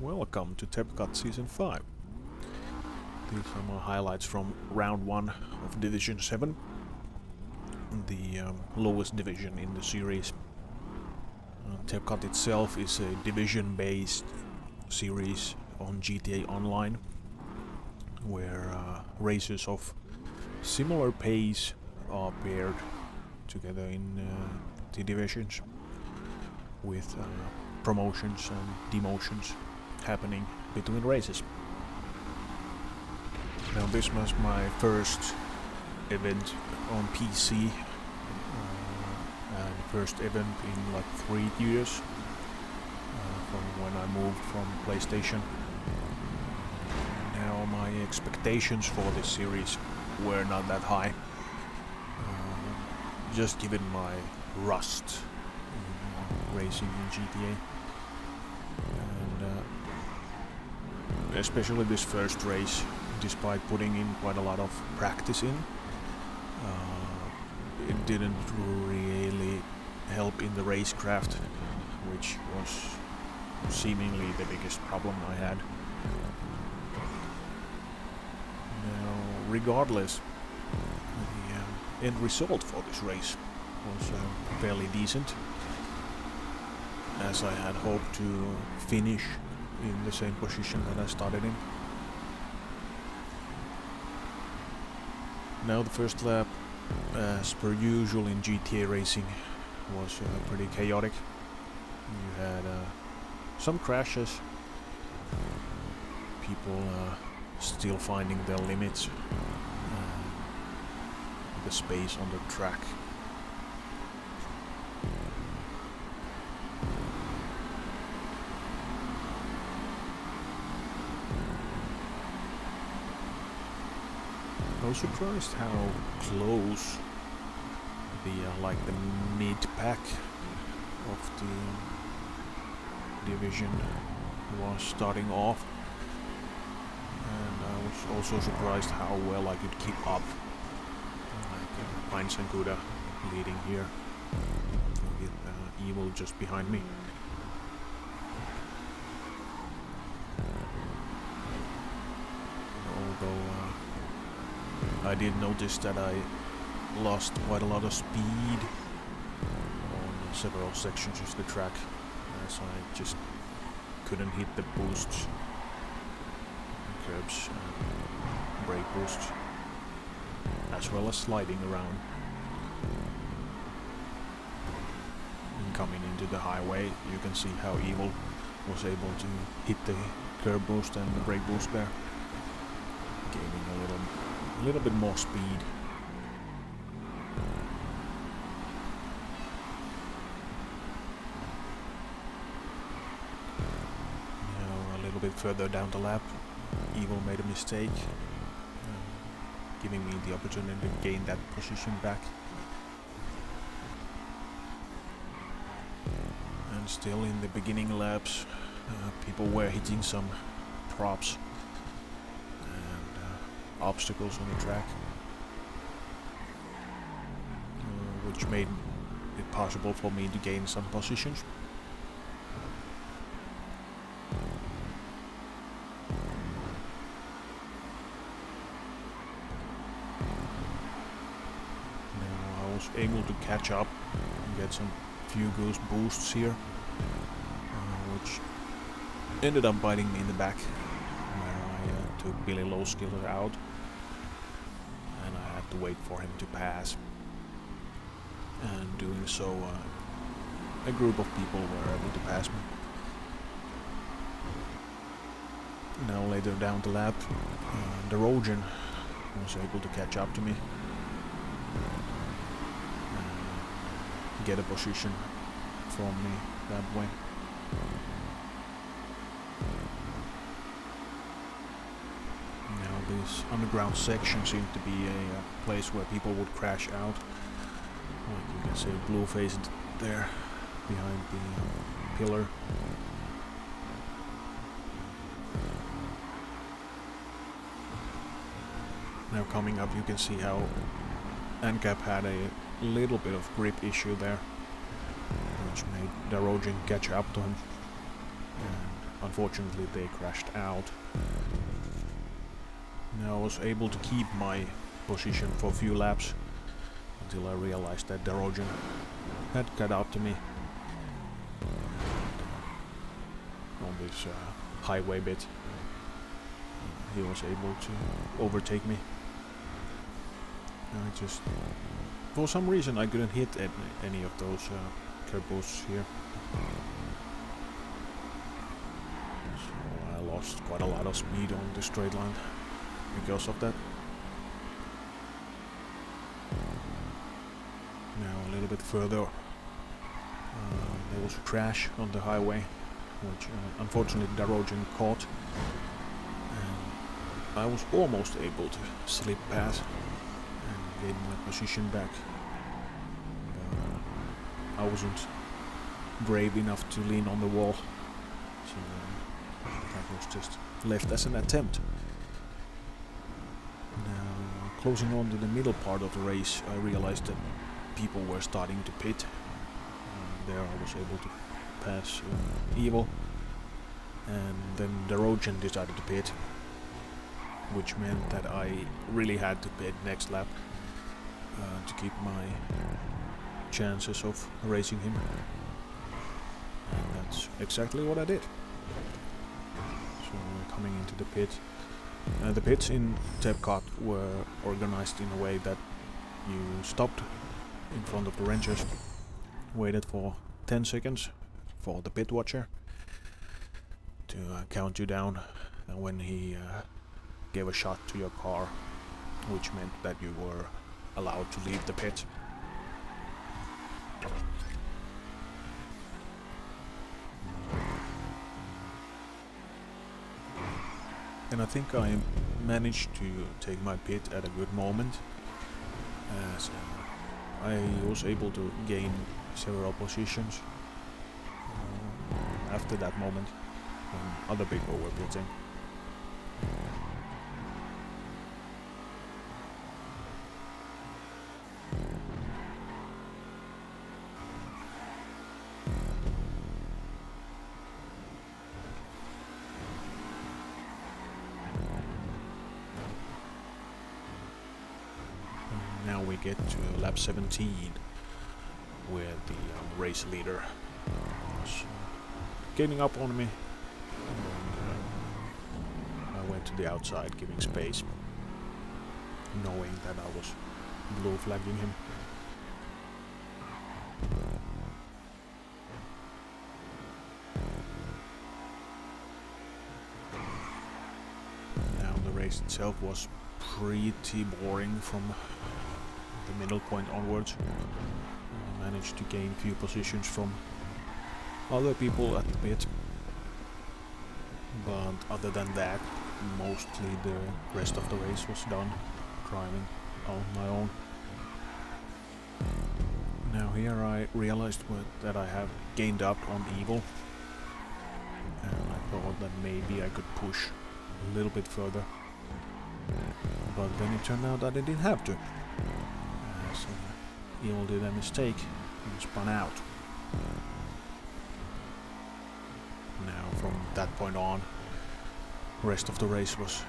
Welcome to TEPCOTT Season 5. These are my highlights from Round 1 of Division 7, the lowest division in the series. TEPCOTT itself is a division-based series on GTA Online, where racers of similar pace are paired together in the divisions, with promotions and demotions happening between races. Now this was my first event on PC and first event in like 3 years from when I moved from PlayStation. Now my expectations for this series were not that high, just given my rust in racing in GTA. And especially this first race, despite putting in quite a lot of practice in, it didn't really help in the racecraft, which was seemingly the biggest problem I had. Now, regardless, the end result for this race was fairly decent, as I had hoped to finish in the same position that I started in. Now the first lap, as per usual in GTA racing, was pretty chaotic. You had some crashes, people still finding their limits, the space on the track. I was surprised how close the mid-pack of the division was starting off, and I was also surprised how well I could keep up. Pines and Kuda leading here, with Evil just behind me. Although I did notice that I lost quite a lot of speed on several sections of the track, as I just couldn't hit the boosts, curbs, and brake boosts, as well as sliding around. And coming into the highway, you can see how Evil was able to hit the curb boost and the brake boost there, gaining a little bit more speed. Now a little bit further down the lap, Evil made a mistake, giving me the opportunity to gain that position back. And still in the beginning laps, people were hitting some props obstacles on the track, which made it possible for me to gain some positions. Now I was able to catch up and get some few good boosts here, which ended up biting me in the back, where I took Billy Lowskiller out, and I had to wait for him to pass. And doing so, a group of people were able to pass me. Now later down the lap, the Rogan was able to catch up to me, get a position from me that way. Now this underground section seemed to be a place where people would crash out. Like you can see Blueface there behind the pillar. Now coming up, you can see how ANCAP had a little bit of grip issue there, which made the Rogan catch up to him. And unfortunately they crashed out. Now I was able to keep my position for a few laps until I realized that Darogen had caught up to me on this highway bit. He was able to overtake me. I just, for some reason, I couldn't hit any of those curb posts here. So I lost quite a lot of speed on the straight line because of that. Now a little bit further, there was a crash on the highway, which unfortunately Darogen caught. And I was almost able to slip past and gain my position back. I wasn't brave enough to lean on the wall, so that was just left as an attempt. Now, closing on to the middle part of the race, I realized that people were starting to pit. There I was able to pass Evil, and then Darogen decided to pit, which meant that I really had to pit next lap to keep my chances of racing him. And that's exactly what I did. So coming into the pit. The pits in TEPCOTT were organized in a way that you stopped in front of the Rangers, waited for 10 seconds for the pit watcher to count you down, and when he gave a shot to your car, which meant that you were allowed to leave the pit. And I think I managed to take my pit at a good moment, as I was able to gain several positions after that moment when other people were pitting. Now we get to lap 17, where the race leader was gaining up on me, and I went to the outside giving space, knowing that I was blue flagging him. Now the race itself was pretty boring from the middle point onwards. I managed to gain few positions from other people at the pit, but other than that, mostly the rest of the race was done driving on my own. Now here I realized that I have gained up on Evil, and I thought that maybe I could push a little bit further, but then it turned out that I didn't have to. So Evil did a mistake and spun out. Now from that point on, the rest of the race was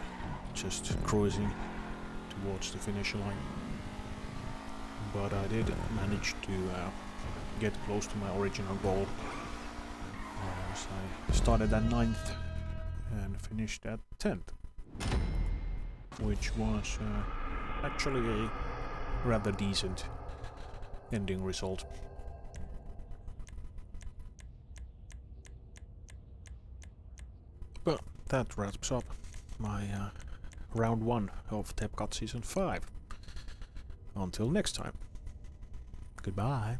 just cruising towards the finish line. But I did manage to get close to my original goal. As I started at 9th and finished at 10th, which was actually a rather decent ending result. But that wraps up my round 1 of TEPCOTT Season 5. Until next time, goodbye.